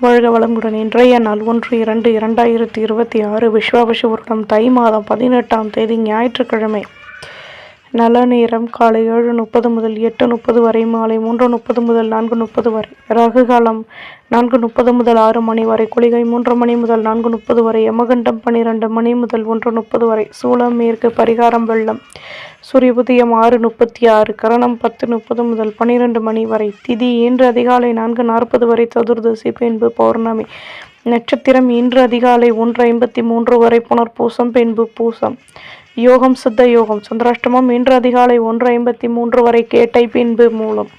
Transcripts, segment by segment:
வாழ்க வளமுடன். இன்றைய நாள் 1-2-2026 விஸ்வாவசு வருடம் தை மாதம் 18ஆம் தேதி ஞாயிற்றுக்கிழமை. நல்ல நேரம் காலை 7:30 முதல் 8:30 வரை, மாலை 3:30 முதல் 4:30 வரை. ராகு காலம் 4:30 முதல் 6 மணி வரை, குளிகை 3 மணி முதல் 4:30 வரை, யமகண்டம் 12 மணி முதல் 1:30 வரை. சூலம் மேற்கு, பரிகாரம் வெள்ளம். சூரிய உதயம் 6:36, கரணம் 10:30 முதல் 12 மணி வரை. திதி இன்று அதிகாலை 4:40 வரை, சதுர்தசி பின்பு பௌர்ணமி. நட்சத்திரம் இன்று அதிகாலை 1:53 வரை, புனர்பூசம் பின்பு பூசம். யோகம் சித்த யோகம். சந்திராஷ்டமம் இன்று அதிகாலை 1:53 வரை, கேட்டை பின்பு மூலம்.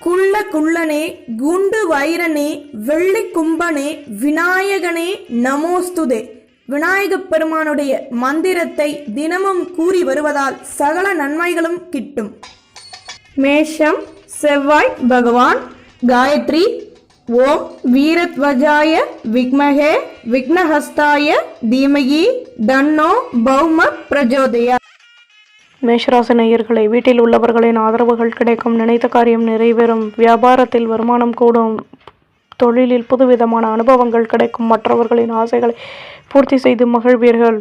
குள்ள குள்ளனே, குண்டு வைரனே, வெள்ளி கும்பனே, விநாயகனே நமோஸ்துதே. விநாயகப் பெருமானுடைய மந்திரத்தை தினமும் கூறி வருவதால் சகல நன்மைகளும் கிட்டும். மேஷம் செவ்வாய் பகவான். காயத்ரி. ஓம் வீரத்வஜாய விக்மஹே விக்னஹஸ்தாய தீமகி தன்னோ பௌம பிரஜோதயா. மேஷராசி நேயர்களே, வீட்டில் உள்ளவர்களின் ஆதரவுகள் கிடைக்கும், நினைத்த காரியம் நிறைவேறும், வியாபாரத்தில் வருமானம் கூடும், தொழிலில் புதுவிதமான அனுபவங்கள் கிடைக்கும், மற்றவர்களின் ஆசைகளை பூர்த்தி செய்து மகிழ்வீர்கள்.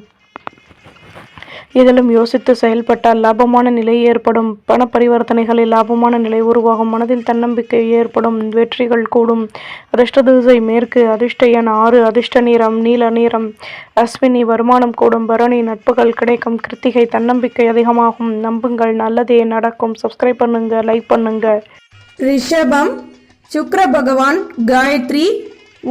இதிலும் யோசித்து செயல்பட்டால் லாபமான நிலை ஏற்படும். பண பரிவர்த்தனைகளில் லாபமான நிலை உருவாகும். மனதில் தன்னம்பிக்கை ஏற்படும், வெற்றிகள் கூடும். அதிர்ஷ்ட திசை மேற்கு, அதிர்ஷ்ட எண் 6, அதிர்ஷ்ட நிறம் நீல நிறம். அஸ்வினி வருமானம் கூடும், பரணி நட்புகள் கிடைக்கும், கிருத்திகை தன்னம்பிக்கை அதிகமாகும். நம்புங்கள், நல்லதே நடக்கும். சப்ஸ்கிரைப் பண்ணுங்க, லைக் பண்ணுங்க. ரிஷபம் சுக்ர பகவான். காயத்ரி.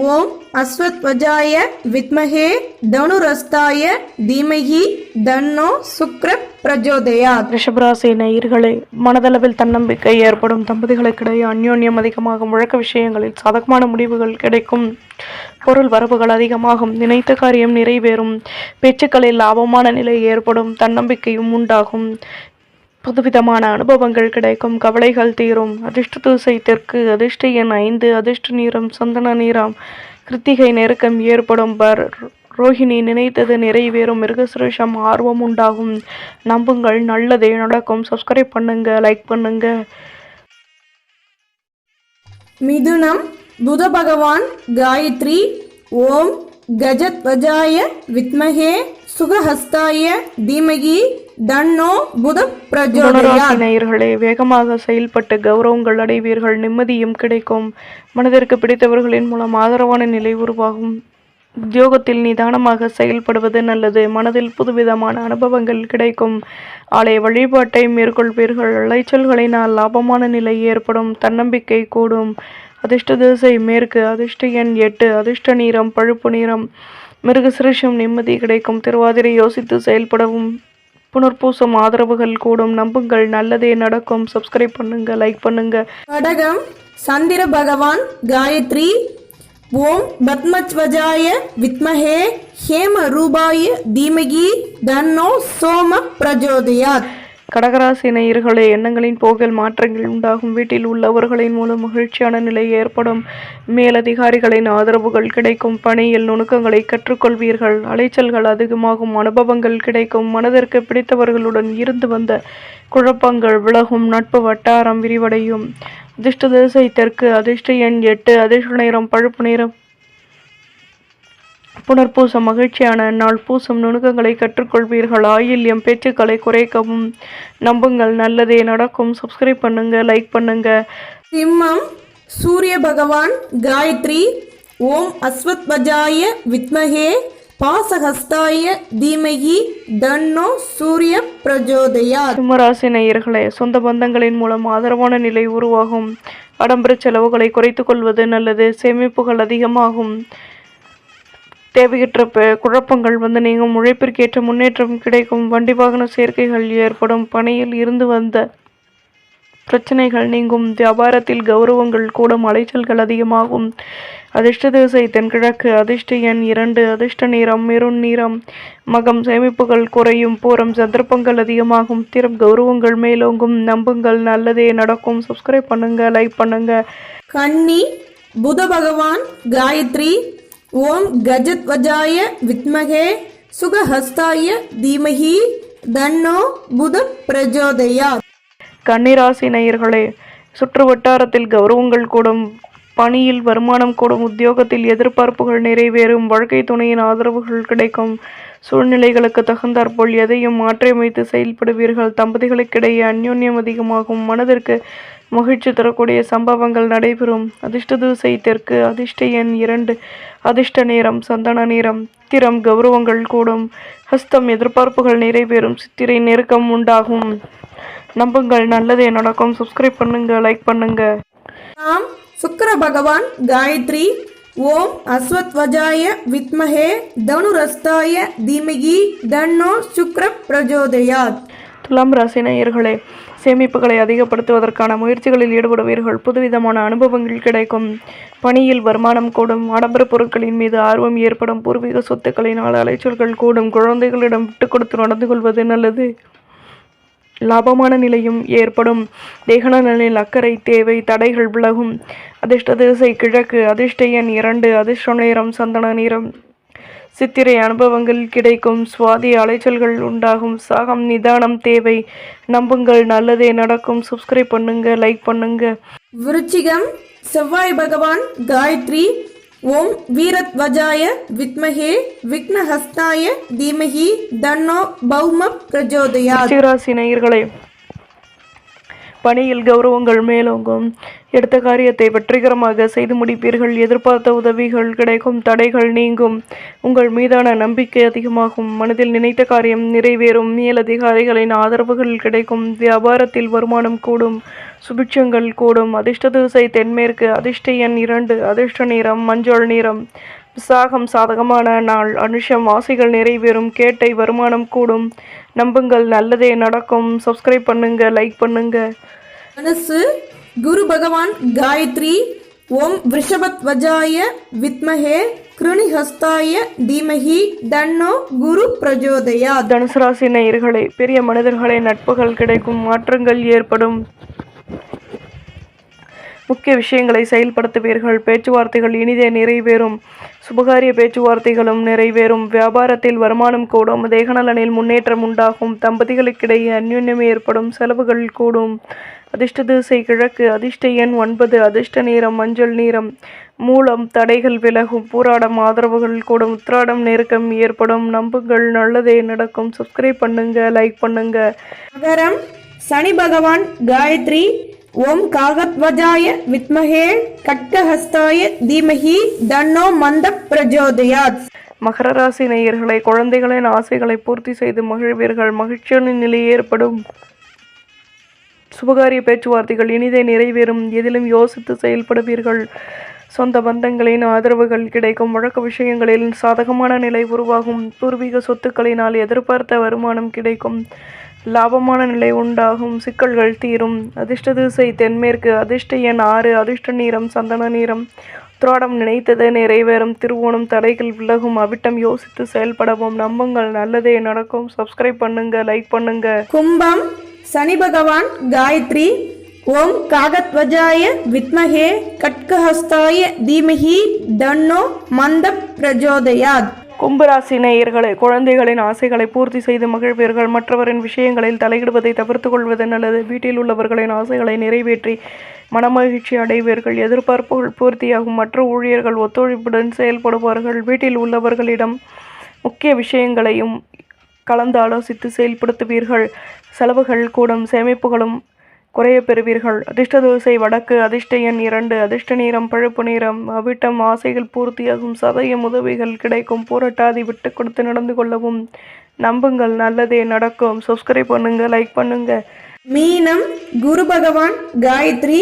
ஓம் அஸ்வத்வஜாய வித்மஹே தனுரஸ்தாய தீமகி தன்னோ சுக்ர பிரஜோதயா. ரிஷபராசி நேயர்களே, மனதளவில் தன்னம்பிக்கை ஏற்படும், தம்பதிகளுக்கிடையே அந்யோன்யம் அதிகமாகும், வழக்க விஷயங்களில் சாதகமான முடிவுகள் கிடைக்கும், பொருள் வரவுகள் அதிகமாகும், நினைத்த காரியம் நிறைவேறும், பேச்சுக்களில் லாபமான நிலை ஏற்படும், தன்னம்பிக்கையும் உண்டாகும், புதுவிதமான அனுபவங்கள் கிடைக்கும், கவலைகள் தீரும். அதிர்ஷ்ட திசை தெற்கு, அதிர்ஷ்ட எண் 5, அதிர்ஷ்ட நிறம் சந்தன நிறம். கிருத்திகை நெருக்கம் ஏற்படும், ரோஹிணி நினைத்தது நிறைவேறும், மிருகசுரேஷம் ஆர்வம் உண்டாகும். நம்புங்கள், நல்லதே நடக்கும். சப்ஸ்கிரைப் பண்ணுங்க, லைக் பண்ணுங்க. மிதுனம் புத பகவான். காயத்ரி. ஓம் கஜத்வஜாய வித்மஹே சுகஹஸ்தாய தீமகி தன்னோ புத பிரஜோதயா. நேயர்களே, வேகமாக செயல்பட்டு கௌரவங்கள் அடைவீர்கள், நிம்மதியும் கிடைக்கும், மனதிற்கு பிடித்தவர்களின் மூலம் ஆதரவான நிலை உருவாகும். உத்தியோகத்தில் நிதானமாக செயல்படுவது நல்லது, மனதில் புதுவிதமான அனுபவங்கள் கிடைக்கும், ஆலய வழிபாட்டை மேற்கொள்வீர்கள், அலைச்சல்களினால் லாபமான நிலை ஏற்படும், தன்னம்பிக்கை கூடும். அதிர்ஷ்ட திசை மேற்கு, அதிர்ஷ்ட எண் 8, அதிர்ஷ்ட நிறம் பழுப்பு நிறம். மிருகசிரேஷம் நிம்மதி கிடைக்கும், திருவாதிரை யோசித்து செயல்படவும், புனர்பூசம் ஆதரவுகள் கூடும். நம்புங்கள், நல்லதே நடக்கும். சப்ஸ்கிரைப் பண்ணுங்க, லைக் பண்ணுங்க. கடகம் சந்திர பகவான். காயத்ரி. ஓம் பத்மத்வஜாய வித்மஹே ஹேம ரூபாய தீமகி தன்னோ சோம பிரஜோதயாத். கடகராசி நேயர்களே, எண்ணங்களின் போக்கில் மாற்றங்கள் உண்டாகும், வீட்டில் உள்ளவர்களின் மூலம் மகிழ்ச்சியான நிலை ஏற்படும், மேலதிகாரிகளின் ஆதரவுகள் கிடைக்கும், பணியில் நுணுக்கங்களை கற்றுக்கொள்வீர்கள், அலைச்சல்கள் அதிகமாகும், அனுபவங்கள் கிடைக்கும், மனதிற்கு பிடித்தவர்களுடன் இருந்து வந்த குழப்பங்கள் விலகும், நட்பு வட்டாரம் விரிவடையும். அதிர்ஷ்ட திசை தெற்கு, அதிர்ஷ்ட எண் 8, அதிர்ஷ்ட நிறம் பழுப்பு நிறம். புனர்பூசம் மகிழ்ச்சியான நாள், பூசம் நுணுக்கங்களை கற்றுக்கொள்வீர்கள், ஆயில்யம் பேச்சுக்களை குறைக்கவும். நம்புங்கள், நல்லதே நடக்கும். சப்ஸ்கிரைப் பண்ணுங்க, லைக் பண்ணுங்க. சிம்மம் சூரிய பகவான். காயத்ரி. ஓம் அஸ்வத்வஜாய வித்மஹே பாசஹஸ்தாய தீமகி தன்னோ சூரிய பிரஜோதயா. சிம்மராசி நேயர்களே, சொந்த பந்தங்களின் மூலம் ஆதரவான நிலை உருவாகும், ஆடம்பர செலவுகளை குறைத்து கொள்வது நல்லது, சேமிப்புகள் அதிகமாகும், தேவையற்ற குழப்பங்கள் நீங்கும், உழைப்பிற்கேற்ற முன்னேற்றம் கிடைக்கும், வண்டி வாகன சேர்க்கைகள் ஏற்படும், பணியில் இருந்து வந்த பிரச்சனைகள் நீங்கும், வியாபாரத்தில் கௌரவங்கள் கூடும், அலைச்சல்கள் அதிகமாகும். அதிர்ஷ்ட திசை தென்கிழக்கு, அதிர்ஷ்ட எண் 2, அதிர்ஷ்ட நிறம் மெரூன் நிறம். மகம் சேமிப்புகள் குறையும், பூரம் சந்தர்ப்பங்கள் அதிகமாகும், திறம் கௌரவங்கள் மேலோங்கும். நம்புங்கள், நல்லதே நடக்கும். சப்ஸ்கிரைப் பண்ணுங்க, லைக் பண்ணுங்க. கன்னி புத பகவான். காயத்ரி. ஓம் கஜத்வஜாய வித்மஹே சுகஹஸ்தாய தீமஹி தன்னோ புத பிரஜோதயா. கன்னிராசி நேயர்களே, சுற்று வட்டாரத்தில் கௌரவங்கள் கூடும், பணியில் வருமானம் கூடும், உத்தியோகத்தில் எதிர்பார்ப்புகள் நிறைவேறும், வாழ்க்கை துணையின் ஆதரவுகள் கிடைக்கும், சூழ்நிலைகளுக்கு தகுந்தாற்போல் எதையும் மாற்றியமைத்து செயல்படுவீர்கள், தம்பதிகளுக்கிடையே அந்யோன்யம் அதிகமாகும், மனதிற்கு மகிழ்ச்சி தரக்கூடிய சம்பவங்கள் நடைபெறும். அதிர்ஷ்ட திசை தெற்கு, அதிர்ஷ்ட எண் 2, அதிர்ஷ்ட நிறம் சந்தன நிறம், திறம் கௌரவங்கள் கூடும், ஹஸ்தம் எதிர்பார்ப்புகள் நிறைவேறும், சித்திரை நெருக்கம் உண்டாகும். நம்புங்கள், நல்லதே நடக்கும். சப்ஸ்கிரைப் பண்ணுங்க, லைக் பண்ணுங்க. நாம் சுக்கிர பகவான் காயத்ரி. ஓம் அஸ்வத்வஜாய வித்மஹே தனுரஸ்தாய தீமகி தன்னோ சுக்ர பிரஜோதயாத். துலாம் ராசி நேயர்களே, சேமிப்புகளை அதிகப்படுத்துவதற்கான முயற்சிகளில் ஈடுபடுவீர்கள். புதுவிதமான அனுபவங்கள் கிடைக்கும். பணியில் வருமானம் கூடும், ஆடம்பர பொருட்களின் மீது ஆர்வம் ஏற்படும், பூர்வீக சொத்துக்களினால் அலைச்சல்கள் கூடும், குழந்தைகளிடம் விட்டு கொடுத்து நடந்து கொள்வது நல்லது. லாபமான நிலையும் ஏற்படும். தேகன நலனில் அக்கறை தேவை, தடைகள் விலகும். அதிர்ஷ்ட திசை கிழக்கு, அதிர்ஷ்ட எண் 2, அதிர்ஷ்ட நிறம் சந்தன நிறம், சித்திரை அனுபவங்கள் கிடைக்கும், சுவாதி அலைச்சல்கள் உண்டாகும், சாகம் நிதானம் தேவை. நம்புங்கள், நல்லதே நடக்கும். சப்ஸ்கிரைப் பண்ணுங்க, லைக் பண்ணுங்க. விருச்சிகம் செவ்வாய் பகவான் காயத்ரி. ஓம் வீரத்வஜாய வித்மஹே விக்னஹஸ்தாய தீமஹி தன்னோ பௌம பிரஜோதயாத். விருச்சிகராசி நேயர்களே, பணியில் கௌரவங்கள் மேலோங்கும், எடுத்த காரியத்தை வெற்றிகரமாக செய்து முடிப்பீர்கள். எதிர்பார்த்த உதவிகள் கிடைக்கும், தடைகள் நீங்கும், உங்கள் மீதான நம்பிக்கை அதிகமாகும், மனதில் நினைத்த காரியம் நிறைவேறும், மேலதிகாரிகளின் ஆதரவுகள் கிடைக்கும், வியாபாரத்தில் வருமானம் கூடும், சுபிட்சங்கள் கூடும். அதிர்ஷ்ட திசை தென்மேற்கு, அதிர்ஷ்ட எண் 2, அதிர்ஷ்ட நிறம் மஞ்சள் நிறம், விசாகம் சாதகமான நாள், அனுஷம் ஆசைகள் நிறைவேறும், கேட்டை வருமானம் கூடும். நம்புங்கள், நல்லதே நடக்கும். சப்ஸ்கிரைப் பண்ணுங்க, லைக் பண்ணுங்க. மனசு குரு பகவான் காயத்ரி. ஓம் விருஷபத்வஜாய வித்மஹே கிருணிஹஸ்தாய தீமஹி தன்னோ குரு பிரஜோதயாத். தனுசு ராசி நேயர்களே, பெரிய மனிதர்களின் நட்புகள் கிடைக்கும், மாற்றங்கள் ஏற்படும், முக்கிய விஷயங்களை செயல்படுத்துவீர்கள். பேச்சுவார்த்தைகள் இனிதே நிறைவேறும், சுபகாரிய பேச்சுவார்த்தைகளும் நிறைவேறும், வியாபாரத்தில் வருமானம் கூடும், தேகநலனில் முன்னேற்றம் உண்டாகும், தம்பதிகளுக்கிடையே அந்யோன்யம் ஏற்படும், செலவுகள் கூடும். அதிர்ஷ்ட திசை கிழக்கு, அதிர்ஷ்ட எண் 9, அதிர்ஷ்ட நிறம் மஞ்சள் நிறம், மூலம் தடைகள் விலகும், பூராடம் ஆதரவுகள் கூடும், உத்திராடம் நெருக்கம் ஏற்படும். நம்புங்கள், நல்லதே நடக்கும். சப்ஸ்கிரைப் பண்ணுங்க, லைக் பண்ணுங்க. மகரம் சனி பகவான் காயத்ரி. ஓம் காகத்வஜாய வித்மஹே கட்கஹஸ்தாய தீமஹி தன்னோ மந்த பிரஜோதயாத். மகர ராசி நேயர்களை, குழந்தைகளின் ஆசைகளை பூர்த்தி செய்து மகிழ்வீர்கள், மகிழ்ச்சியான நிலை ஏற்படும், சுபகாரிய பேச்சுவார்த்தைகள் இனிதே நிறைவேறும், எதிலும் யோசித்து செயல்படுவீர்கள், சொந்த பந்தங்களின் ஆதரவுகள் கிடைக்கும், வழக்கு விஷயங்களில் சாதகமான நிலை உருவாகும், பூர்வீக சொத்துக்களினால் எதிர்பார்த்த வருமானம் கிடைக்கும், லாபமான நிலை உண்டாகும், சிக்கல்கள் தீரும். அதிர்ஷ்ட திசை தென்மேற்கு, அதிர்ஷ்ட எண் 6, அதிர்ஷ்ட நிறம் சந்தன நிறம், உத்திராடம் நினைத்தது நிறைவேறும், திருவோணம் தடைகள் விலகும், அவிட்டம் யோசித்து செயல்படவும். நம்புங்கள், நல்லதே நடக்கும். சப்ஸ்கிரைப் பண்ணுங்க, லைக் பண்ணுங்க. கும்பம் சனி பகவான் காயத்ரி. ஓம் காகத்வஜாய வித்மஹே கட்கஹஸ்தாய தீமஹி தன்னோ மந்த பிரஜோதயாத். கும்பராசி நேயர்களே, குழந்தைகளின் ஆசைகளை பூர்த்தி செய்து மகிழ்வீர்கள், மற்றவரின் விஷயங்களில் தலையிடுவதை தவிர்த்து கொள்வது நல்லது. வீட்டில் உள்ளவர்களின் ஆசைகளை நிறைவேற்றி மனமகிழ்ச்சி அடைவீர்கள், எதிர்பார்ப்புகள் பூர்த்தியாகும், மற்ற ஊழியர்கள் ஒத்துழைப்புடன் செயல்படுவார்கள், வீட்டில் உள்ளவர்களிடம் முக்கிய விஷயங்களையும் கலந்து ஆலோசித்து செயல்படுத்துவீர்கள், செலவுகள் கூடும், சேமிப்புகளும் குறைய பெறுவீர்கள். அதிர்ஷ்ட திசை வடக்கு, அதிர்ஷ்ட எண் 2, அதிர்ஷ்ட நிறம் பழுப்பு நிறம், அவிட்டம் ஆசைகள் பூர்த்தியாகும், சதயம் உதவிகள் கிடைக்கும், பூரட்டாதி விட்டு கொடுத்து நடந்து கொள்ளவும். நம்புங்கள், நல்லதே நடக்கும். சப்ஸ்கிரைப் பண்ணுங்க, லைக் பண்ணுங்க. மீனம் குரு பகவான் காயத்ரி.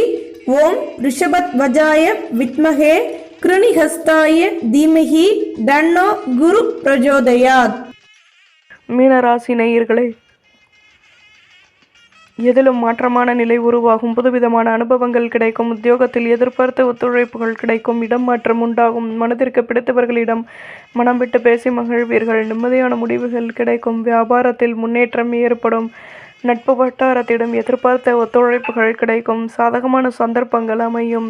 ஓம் ரிஷபத்வஜாய வித்மஹே கிருணிஹஸ்தாய தீமஹி தன்னோ குரு பிரஜோதயாத். மீனராசி நேயர்களே, எதிலும் மாற்றமான நிலை உருவாகும், புதுவிதமான அனுபவங்கள் கிடைக்கும், உத்தியோகத்தில் எதிர்பார்த்த ஒத்துழைப்புகள் கிடைக்கும், இடம் மாற்றம் உண்டாகும், மனதிற்கு பிடித்தவர்களிடம் மனம் விட்டு பேசி மகிழ்வீர்கள், நிம்மதியான முடிவுகள் கிடைக்கும், வியாபாரத்தில் முன்னேற்றம் ஏற்படும், நட்பு வட்டாரத்திடம் எதிர்பார்த்த ஒத்துழைப்புகள் கிடைக்கும், சாதகமான சந்தர்ப்பங்கள் அமையும்.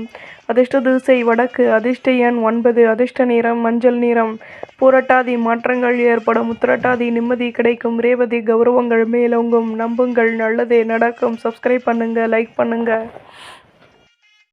அதிர்ஷ்ட திசை வடக்கு, அதிர்ஷ்ட எண் 9, அதிர்ஷ்ட நிறம் மஞ்சள் நிறம், பூரட்டாதி மாற்றங்கள் ஏற்படும், உத்திரட்டாதி நிம்மதி கிடைக்கும், ரேவதி கௌரவங்கள் மேலோங்கும். நம்புங்கள், நல்லதே நடக்கும். சப்ஸ்கிரைப் பண்ணுங்க, லைக் பண்ணுங்க.